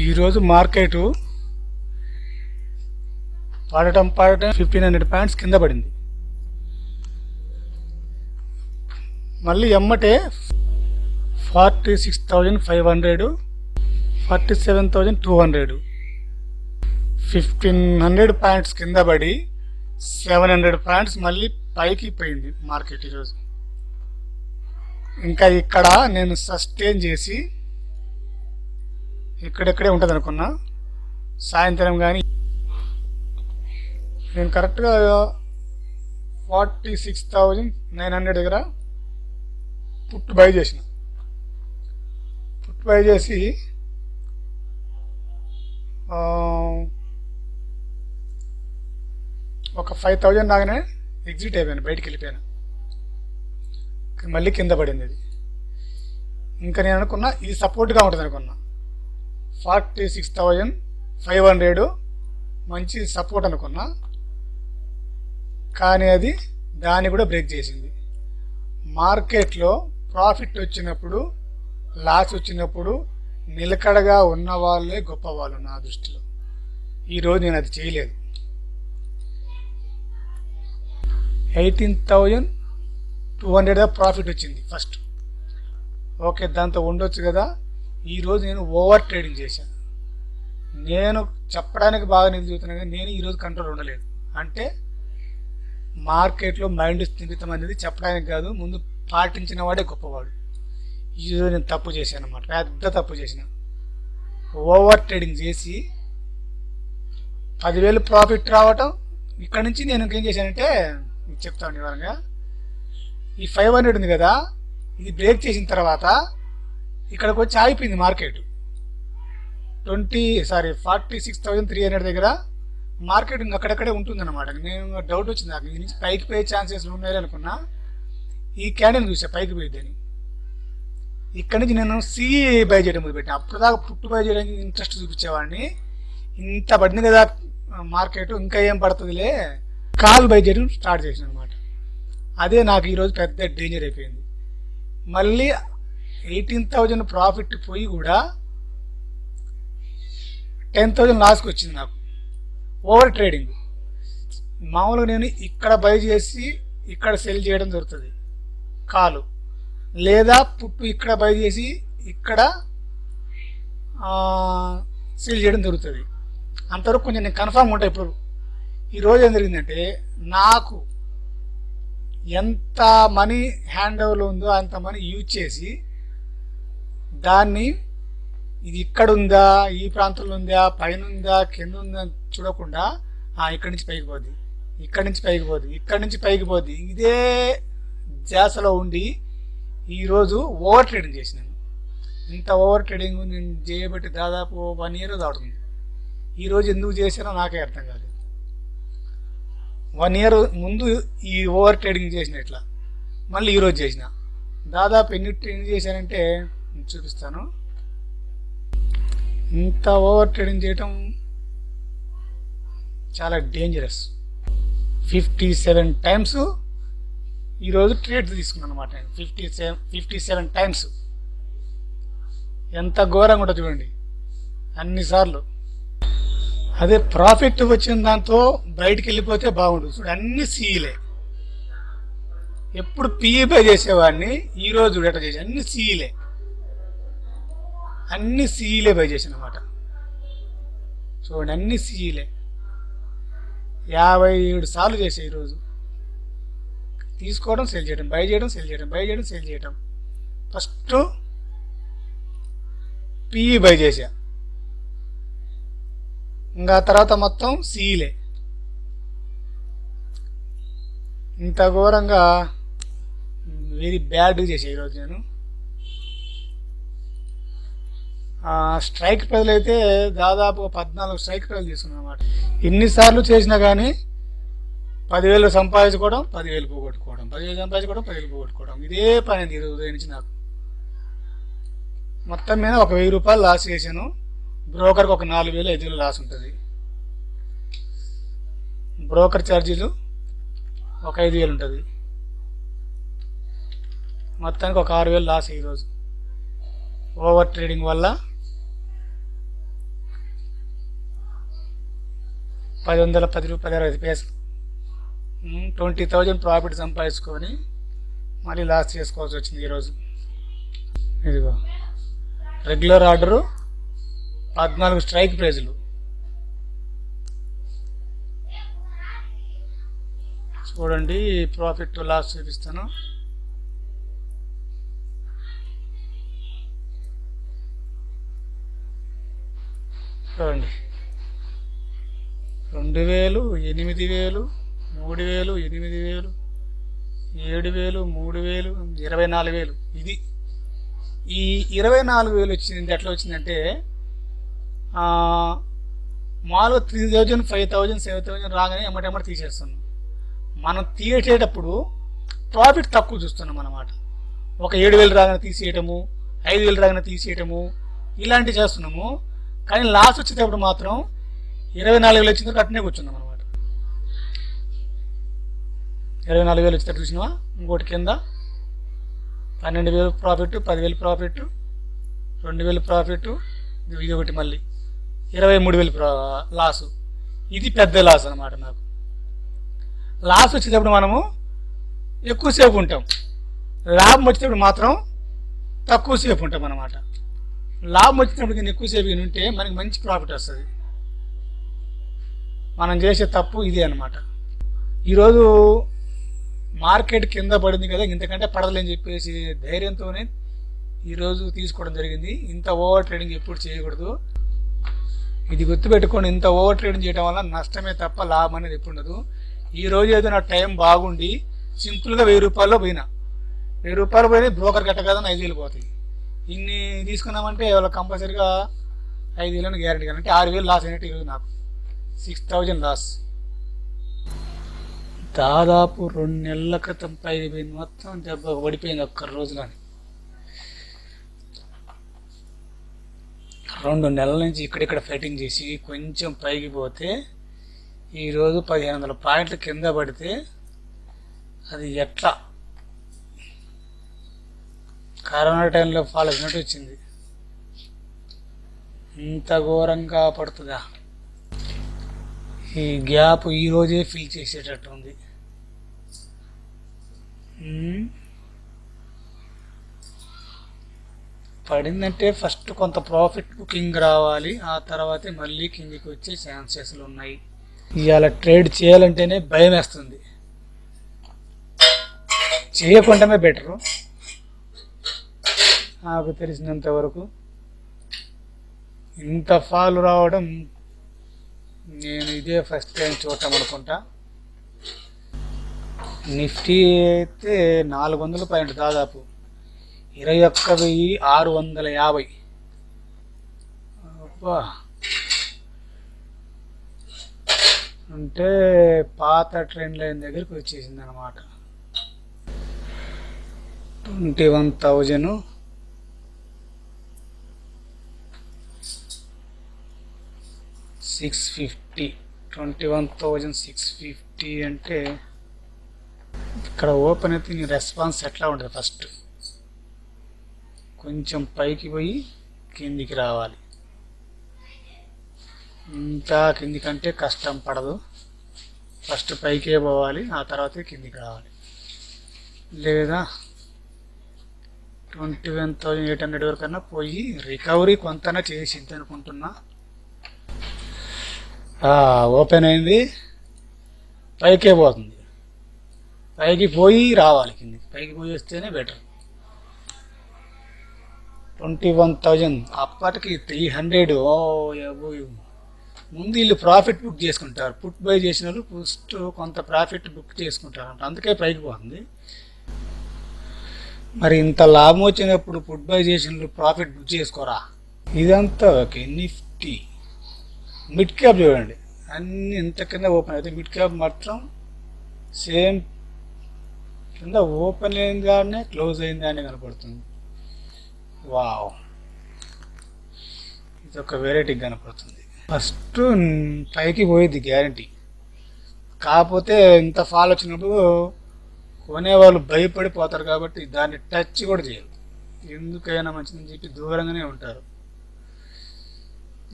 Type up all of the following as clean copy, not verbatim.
ఈరోజు మార్కెట్ పడటం 1500 పాయింట్స్ కింద పడింది. మళ్ళీ ఎమ్మటే 46,500, 47,200, 1500 పాయింట్స్ కింద పడి 700 పాయింట్స్ మళ్ళీ పైకి పోయింది మార్కెట్ ఈరోజు. ఇంకా ఇక్కడ నేను సస్టైన్ చేసి ఇక్కడెక్కడే ఉంటుంది అనుకున్నా. సాయంత్రం కానీ నేను కరెక్ట్గా 46,900 దగ్గర పుట్టు బై చేసిన. పుట్టు బై చేసి ఒక 5,000 లాగానే ఎగ్జిట్ అయిపోయాను, బయటికి వెళ్ళిపోయాను. మళ్ళీ కింద పడింది అది. ఇంకా నేను అనుకున్నా ఇది సపోర్ట్గా ఉంటుంది అనుకున్నా. 46,500 మంచి సపోర్ట్ అనుకున్నా, కానీ అది దాన్ని కూడా బ్రేక్ చేసింది. మార్కెట్లో ప్రాఫిట్ వచ్చినప్పుడు, లాస్ వచ్చినప్పుడు నిలకడగా ఉన్న వాళ్ళే గొప్పవాళ్ళు నా దృష్టిలో. ఈరోజు నేను అది చేయలేదు. 18,200 ప్రాఫిట్ వచ్చింది ఫస్ట్. ఓకే, దాంతో ఉండొచ్చు కదా. ఈరోజు నేను ఓవర్ ట్రేడింగ్ చేశాను. నేను చెప్పడానికి బాగా నిలుచుతున్నాను, కానీ నేను ఈరోజు కంట్రోల్ ఉండలేదు. అంటే మార్కెట్లో మైండ్ స్థిమితం అనేది చెప్పడానికి కాదు, ముందు పాటించిన వాడే గొప్పవాడు. ఈరోజు నేను తప్పు చేశాను అన్నమాట, పెద్ద తప్పు చేసిన. ఓవర్ ట్రేడింగ్ చేసి 10,000 ప్రాఫిట్ రావటం. ఇక్కడ నుంచి నేను ఇంకేం చేశానంటే చెప్తాను వివరంగా. ఈ 500 ఉంది కదా, ఇది బ్రేక్ చేసిన తర్వాత ఇక్కడికి వచ్చి ఆగిపోయింది మార్కెట్. 46,300 దగ్గర మార్కెట్ ఇంకా అక్కడక్కడే ఉంటుందన్నమాట. నేను డౌట్ వచ్చింది నాకు, ఇది నుంచి పైకి పోయే ఛాన్సెస్ ఉన్నాయి అనుకున్నా. ఈ క్యాండిల్ చూసా పైకి పోయిద్దని. ఇక్కడ నుంచి నేను సి బై చేయడం మొదలుపెట్టాను. అప్పుడు దాకా పుట్టు బై చేయడానికి ఇంట్రెస్ట్ చూపించేవాడిని. ఇంత పడింది కదా మార్కెట్, ఇంకా ఏం పడుతుందిలే, కాల్ బై చేయడం స్టార్ట్ చేసాను అనమాట. అదే నాకు ఈరోజు పెద్ద డేంజర్ అయిపోయింది. మళ్ళీ 18,000 ప్రాఫిట్ పోయి కూడా 10,000 లాస్కి వచ్చింది నాకు. Over trading. మామూలుగా నేను ఇక్కడ బై చేసి ఇక్కడ సెల్ చేయడం జరుగుతుంది కాలు, లేదా పుట్టు ఇక్కడ బై చేసి ఇక్కడ సెల్ చేయడం జరుగుతుంది. అంతవరకు కొంచెం నేను కన్ఫామ్ ఉంటాయి. ఇప్పుడు ఈరోజు ఏం జరిగిందంటే, నాకు ఎంత మనీ హ్యాండ్ ఓవర్లో ఉందో అంత మనీ యూజ్ చేసి దాన్ని ఇది ఇక్కడ ఉందా, ఈ ప్రాంతంలో ఉందా, పైన ఉందా, కింద ఉందా చూడకుండా ఇక్కడి నుంచి పైకి పోద్ది, ఇక్కడి నుంచి పైకి పోద్ది, ఇక్కడి నుంచి పైకి పోద్ది, ఇదే జాసలో ఉండి ఈరోజు ఓవర్ ట్రేడింగ్ చేసినాను. ఇంత ఓవర్ ట్రేడింగ్ నేను చేయబట్టి దాదాపు 1 year దాటుతుంది. ఈరోజు ఎందుకు చేశానో నాకే అర్థం కాలేదు. 1 year ముందు ఈ ఓవర్ ట్రేడింగ్ చేసిన ఇట్లా, మళ్ళీ ఈరోజు చేసిన. దాదాపు ఎన్ని చేశానంటే చూపిస్తాను. ఇంత ఓవర్ ట్రేడింగ్ చేయటం చాలా డేంజరస్. 57 టైమ్స్ ఈరోజు ట్రేడ్ తీసుకున్నాను అనమాట. 57 టైమ్స్. ఎంత ఘోరంగా ఉంటుందో చూడండి అన్నిసార్లు. అదే ప్రాఫిట్ వచ్చిన దాంతో బయటికి వెళ్ళిపోతే బాగుండు. చూడు అన్ని సీలే. ఎప్పుడు పిఈ బై చేసేవాడిని, ఈరోజు డేటా చేసి అన్ని సీలే, అన్ని సీలే బై చేసిన అనమాట. చూడండి అన్ని సీలే. 57 సార్లు చేసే ఈరోజు. తీసుకోవడం, సెల్ చేయడం, బై చేయడం, సెల్ చేయడం, బై చేయడం, సెల్ చేయడం. ఫస్ట్ పిఈ బై చేసా, ఇంకా తర్వాత మొత్తం సీలే. ఇంత ఘోరంగా వెరీ బ్యాడ్ చేసా ఈరోజు నేను. స్ట్రైక్ ప్రైజ్లు అయితే దాదాపు 14 స్ట్రైక్ ప్రైజ్లు తీసుకున్నాను అనమాట. ఎన్నిసార్లు చేసినా కానీ 10,000 సంపాదించుకోవడం, 10,000 పోగొట్టుకోవడం, 10,000 సంపాదించుకోవడం, 10,000 పోగొట్టుకోవడం, ఇదే పని అయింది ఈరోజు ఉదయం నుంచి నాకు. మొత్తం మీద ఒక 1,000 రూపాయలు లాస్ చేశాను. బ్రోకర్కి ఒక 4,000, 5,000 లాస్ ఉంటుంది. బ్రోకర్ ఛార్జీలు ఒక 5,000 ఉంటుంది. మొత్తానికి ఒక 6,000 లాస్ ఈరోజు ఓవర్ ట్రేడింగ్ వల్ల. 10 10 10 15 20,000 ప్రాఫిట్ సంపాదించుకొని మళ్ళీ లాస్ చేసుకోవాల్సి వచ్చింది ఈరోజు. ఇదిగో రెగ్యులర్ ఆర్డరు 14 స్ట్రైక్ ప్రైజులు. చూడండి ప్రాఫిట్ లాస్ చూపిస్తాను. చూడండి 2,000, 8,000, 3,000, 8,000, 7,000, 3,000, 24,000. ఇది ఈ 24,000 వచ్చింది. ఎట్లా వచ్చిందంటే మామూలుగా 3,000, 5,000, 7,000 రాగానే ఎమ్మటెమ్మటి తీసేస్తున్నాం. మనం తీసేటప్పుడు ప్రాఫిట్ తక్కువ చూస్తున్నాం అన్నమాట. ఒక 7,000 రాగానే తీసేయటము, 5,000 రాగానే తీసేయటము, ఇలాంటివి చేస్తున్నాము. కానీ లాస్ వచ్చేటప్పుడు మాత్రం 24,000 వచ్చింది అట్నే కూర్చున్నాం అనమాట. 24,000 వచ్చేటప్పుడు చూసినావా. ఇంకోటి కింద 12,000 ప్రాఫిట్, 10,000 ప్రాఫిట్, 2,000 ప్రాఫిట్, ఇది ఒకటి మళ్ళీ 23,000 లాసు. ఇది పెద్ద లాస్ అనమాట. నాకు లాస్ వచ్చేటప్పుడు మనము ఎక్కువసేపు ఉంటాం, లాభం వచ్చేటప్పుడు మాత్రం తక్కువసేపు ఉంటాం అన్నమాట. లాభం వచ్చినప్పుడు కానీ ఎక్కువసేపు ఉంటే మనకి మంచి ప్రాఫిట్ వస్తుంది. మనం చేసే తప్పు ఇదే అనమాట. ఈరోజు మార్కెట్ కింద పడింది కదా, ఇంతకంటే పడదని చెప్పేసి ధైర్యంతోనే ఈరోజు తీసుకోవడం జరిగింది. ఇంత ఓవర్ ట్రేడింగ్ ఎప్పుడు చేయకూడదు. ఇది గుర్తుపెట్టుకోండి, ఇంత ఓవర్ ట్రేడింగ్ చేయడం వల్ల నష్టమే తప్ప లాభం అనేది ఎప్పుడు ఉండదు. ఈరోజు ఏదో నా టైం బాగుండి సింపుల్గా 1,000 రూపాయల్లో పోయినా, 1,000 రూపాయలు పోయినా బ్రోకర్ కట్ట కదా 5,000 పోతాయి. ఇన్ని తీసుకున్నామంటే వాళ్ళకి కంపల్సరీగా 5,000 గ్యారెంటీ. అంటే 6,000 లాస్ అయినట్టు ఈరోజు నాకు 6,000 లాస్. దాదాపు 2 నెలల క్రితం పైకి మొత్తం దెబ్బ పడిపోయింది ఒక్క రోజులోని. 2 నెలల నుంచి ఇక్కడిక్కడ ఫైటింగ్ చేసి కొంచెం పైకి పోతే ఈరోజు 1,500 పాయింట్లు కింద పడితే అది ఎట్లా కరోనా టైంలో ఫాలో అయినట్టు వచ్చింది. ఇంత ఘోరంగా పడుతుందా? ఈ గ్యాప్ ఈరోజే ఫిల్ చేసేటట్టు ఉంది. పడిందంటే ఫస్ట్ కొంత ప్రాఫిట్ బుకింగ్ రావాలి, ఆ తర్వాతే మళ్ళీ కిందికి వచ్చే ఛాన్సెస్లు ఉన్నాయి. ఇవాళ ట్రేడ్ చేయాలంటేనే భయం వేస్తుంది, చేయకుండానే బెటరు నాకు తెలిసినంత వరకు. ఇంత ఫాల్ రావడం నేను ఇదే ఫస్ట్ టైం చూడటం అనుకుంటా. నిఫ్టీ అయితే 400 పాయింట్, దాదాపు 21,650. అబ్బా, అంటే పాత ట్రెండ్ లైన్ దగ్గరికి వచ్చేసింది అనమాట. 21,650, 21,650 అంటే ఇక్కడ ఓపెన్ అయితే నీ రెస్పాన్స్ ఎట్లా ఉంటుంది? ఫస్ట్ కొంచెం పైకి పోయి కిందికి రావాలి. ఇంకా కిందికంటే కష్టం పడదు. ఫస్ట్ పైకే పోవాలి, ఆ తర్వాత కిందికి రావాలి. లేదా 21,800 వరకన్నా పోయి రికవరీ కొంతనా చేసింది అనుకుంటున్నా. ఓపెన్ అయింది, పైకే పోతుంది. పైకి పోయి రావాలి కిందికి, పైకి పోయి వస్తేనే బెటర్. 21,000 అప్పటికి 300. ముందు వీళ్ళు ప్రాఫిట్ బుక్ చేసుకుంటారు. పుట్ బై చేసిన వాళ్ళు ఫస్ట్ కొంత ప్రాఫిట్ బుక్ చేసుకుంటారు అంట, అందుకే పైకి పోతుంది. మరి ఇంత లాభం వచ్చినప్పుడు పుట్ బై చేసిన ప్రాఫిట్ బుక్ చేసుకోరా? ఇదంతా ఓకే. నిఫ్టీ మిడ్ క్యాప్ చూడండి, అన్ని ఇంత కింద ఓపెన్ అయితే మిడ్ క్యాప్ మాత్రం సేమ్ కింద ఓపెన్ అయింది కానీ క్లోజ్ అయింది అని కనపడుతుంది. వావ్, ఇది ఒక వెరైటీ కనపడుతుంది. ఫస్ట్ పైకి పోయేది గ్యారంటీ. కాకపోతే ఇంత ఫాల్ వచ్చినప్పుడు కొనేవాళ్ళు భయపడిపోతారు కాబట్టి దాన్ని టచ్ కూడా చేయరు. ఎందుకైనా మంచిదని చెప్పి దూరంగానే ఉంటారు.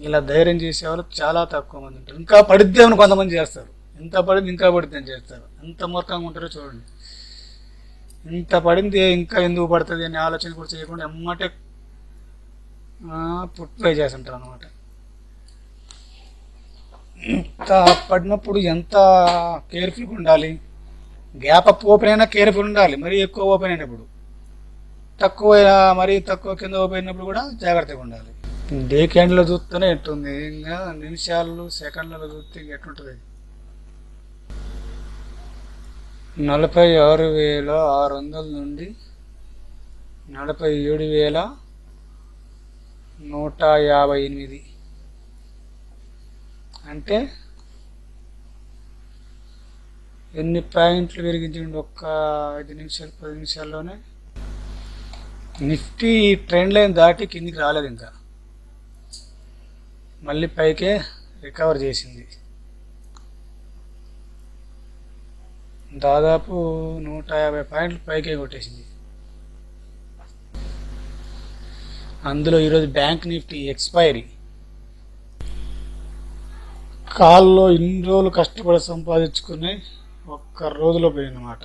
ఇలా ధైర్యం చేసేవాళ్ళు చాలా తక్కువ మంది ఉంటారు. ఇంకా పడిద్దేమని కొంతమంది చేస్తారు, ఇంత పడింది ఇంకా పడిద్ది అని చేస్తారు. ఎంత మూర్ఖంగా ఉంటారో చూడండి. ఇంత పడింది ఇంకా ఎందుకు పడుతుంది అనే ఆలోచన కూడా చేయకుండా ఎమ్మటే పుట్టిపోయి చేస్తుంటారు అనమాట. ఇంత పడినప్పుడు ఎంత కేర్ఫుల్గా ఉండాలి. గ్యాప్ అప్ ఓపెన్ అయినా కేర్ఫుల్ ఉండాలి. మరీ ఎక్కువ ఓపెన్ అయినప్పుడు, తక్కువ మరీ తక్కువ కింద ఓపెన్ అయినప్పుడు కూడా జాగ్రత్తగా ఉండాలి. డే క్యాండిల్లో చూస్తేనే ఎట్టుంది, ఇంకా నిమిషాలు సెకండ్లలో చూస్తే ఎట్లుంటుంది. 46,600 నుండి 47,158 అంటే ఎన్ని పాయింట్లు పెరిగించండి ఒక్క 5 నిమిషాలు 10 నిమిషాల్లోనే. నిఫ్టీ ట్రెండ్ లైన్ దాటి కిందికి రాలేదు, ఇంకా మళ్ళీ పైకే రికవర్ చేసింది. దాదాపు 150 పాయింట్లు పైకే కొట్టేసింది. అందులో ఈరోజు బ్యాంక్ నిఫ్టీ ఎక్స్పైరీ కాల్లో ఇన్ని రోజులు కష్టపడి సంపాదించుకుని ఒక్క రోజులో పోయిందన్నమాట.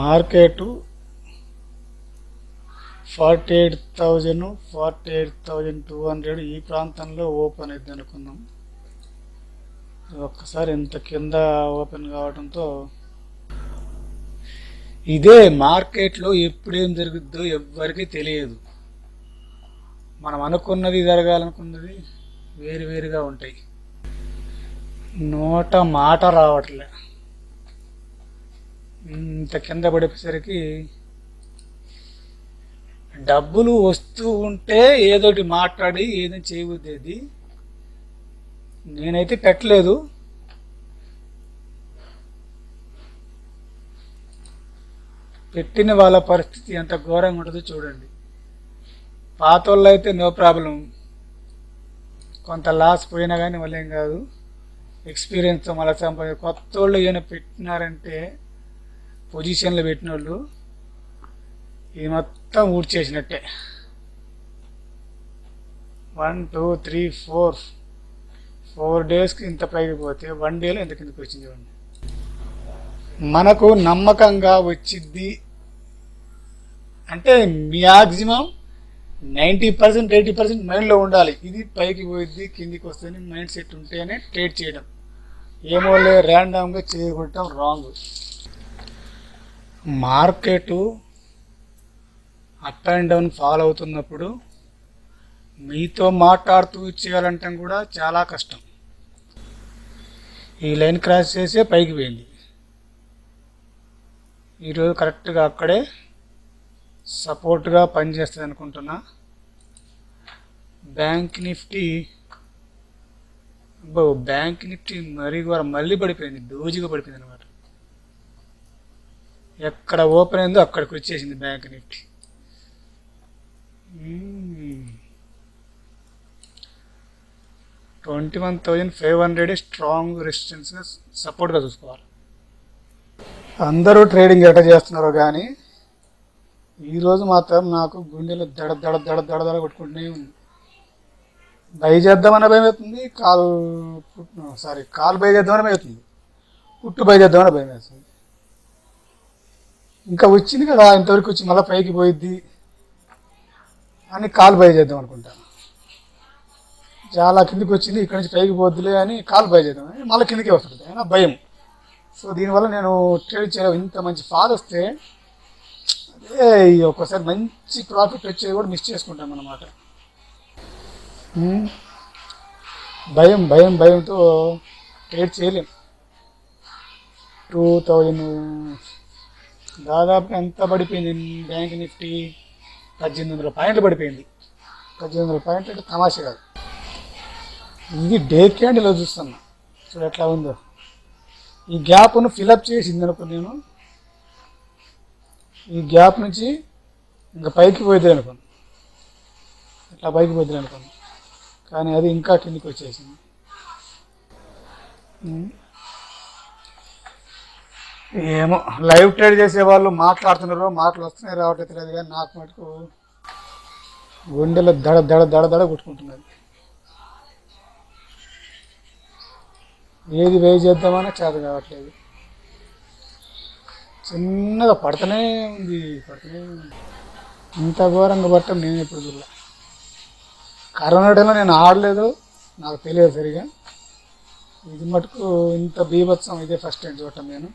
మార్కెట్ 48,000 48,200 ఈ ప్రాంతంలో ఓపెన్ అయింది అనుకుందాం. ఒక్కసారి ఇంత కింద ఓపెన్ కావడంతో ఇదే మార్కెట్లో ఎప్పుడేం జరుగుద్దో ఎవ్వరికీ తెలియదు. మనం అనుకున్నది జరగాలనుకున్నది వేరువేరుగా ఉంటాయి. నోట మాట రావట్లే. ఇంత కింద పడేసరికి డబ్బులు వస్తూ ఉంటే ఏదోటి మాట్లాడి ఏదో చేయబుద్దేది. నేనైతే పెట్టలేదు. పెట్టిన వాళ్ళ పరిస్థితి ఎంత ఘోరంగా ఉంటుందో చూడండి. పాత వాళ్ళు అయితే నో ప్రాబ్లం, కొంత లాస్ పోయినా కానీ మళ్ళీ ఏం కాదు, ఎక్స్పీరియన్స్తో మళ్ళీ కొత్త వాళ్ళు ఏమైనా పెట్టినారంటే పొజిషన్లో పెట్టిన వాళ్ళు ఇది మొత్తం ఊడ్చేసినట్టే. 1 2 3 4 డేస్కి ఇంత పైకి పోతే 1 డేలో ఎంత కిందకి వచ్చింది చూడండి. మనకు నమ్మకంగా వచ్చిద్ది అంటే మ్యాక్సిమం 90% 80% మైండ్లో ఉండాలి. ఇది పైకి పోయిద్ది కిందికి వస్తుంది మైండ్ సెట్ ఉంటేనే ట్రేడ్ చేయడం. ఏమో లే ర్యాండమ్గా చేయగొట్టడం wrong. Market up and down follow అవుతున్నప్పుడు మీతో మాట్లాడుతూ చేయాలంటే కూడా చాలా కష్టం. ఈ లైన్ క్రాస్ చేసే పైకి పోయింది. ఈరోజు కరెక్ట్గా అక్కడే సపోర్ట్గా పనిచేస్తుంది అనుకుంటున్నా. బ్యాంక్ నిఫ్టీ మళ్ళీ పడిపోయింది, డోజుగా పడిపోయింది అనమాట. ఎక్కడ ఓపెన్ అయిందో అక్కడికి వచ్చేసింది బ్యాంక్ నిఫ్టీ. 21,500 స్ట్రాంగ్ రెసిస్టెన్స్గా సపోర్ట్గా చూసుకోవాలి. అందరూ ట్రేడింగ్ ఎట్లా చేస్తున్నారో కానీ ఈరోజు మాత్రం నాకు గుండెలు దడ దడ దడ దడ దడ కొట్టుకుంటూనే ఉంది. బై చేద్దామని భయం అవుతుంది, కాలు బై చేద్దామని భయం అవుతుంది, పుట్టు బై చేద్దామని భయం వేస్తుంది. ఇంకా వచ్చింది కదా ఇంతవరకు వచ్చి మళ్ళీ పైకి పోయిద్ది అని కాలు బై చేద్దాం అనుకుంటా. చాలా కిందికి వచ్చింది, ఇక్కడ నుంచి పైకి పోద్దులే అని కాలు బై చేద్దాం అని మళ్ళీ కిందికి వస్తుంది, అయినా భయం. సో దీనివల్ల నేను ట్రేడ్ చేయడం. ఇంత మంచి ఫాల్ వస్తే అదే ఒక్కోసారి మంచి ప్రాఫిట్ వచ్చేది కూడా మిస్ చేసుకుంటాం అన్నమాట. భయంతో ట్రేడ్ చేయలేం. 2000 దాదాపు ఎంత పడిపోయింది బ్యాంక్ నిఫ్టీ? 1800 పాయింట్లు పడిపోయింది. 1800 పాయింట్లు అంటే తమాషా కాదు. ఇది డే క్యాండిల్లో చూస్తున్నా, చూడు ఎట్లా ఉందో. ఈ గ్యాప్ను ఫిలప్ చేసింది అనుకో, నేను ఈ గ్యాప్ నుంచి ఇంకా పైకి పోయిద్ది అనుకోను, ఇట్లా పైకి పోయిద్ది అనుకోను, కానీ అది ఇంకా కిందికి వచ్చేసింది. ఏమో లైవ్ ట్రేడ్ చేసే వాళ్ళు మాట్లాడుతున్నారు, మాటలు వస్తున్నాయి రావట్లేదు తెలియదు, కానీ నాకు మటుకు గుండెలో దడ దడ దడ దడ కొట్టుకుంటున్నది. ఏది వేయి చేద్దామన్నా చేత కావట్లేదు. చిన్నగా పడుతూనే ఉంది, పడుతూనే ఉంది. ఇంత ఘోరంగా పట్టం నేను ఎప్పుడు చూడలే. కరోనా టైంలో నేను ఆడలేదు, నాకు తెలియదు సరిగా. ఇది మటుకు ఇంత బీభత్సం ఇదే ఫస్ట్ టైం చూడటం నేను.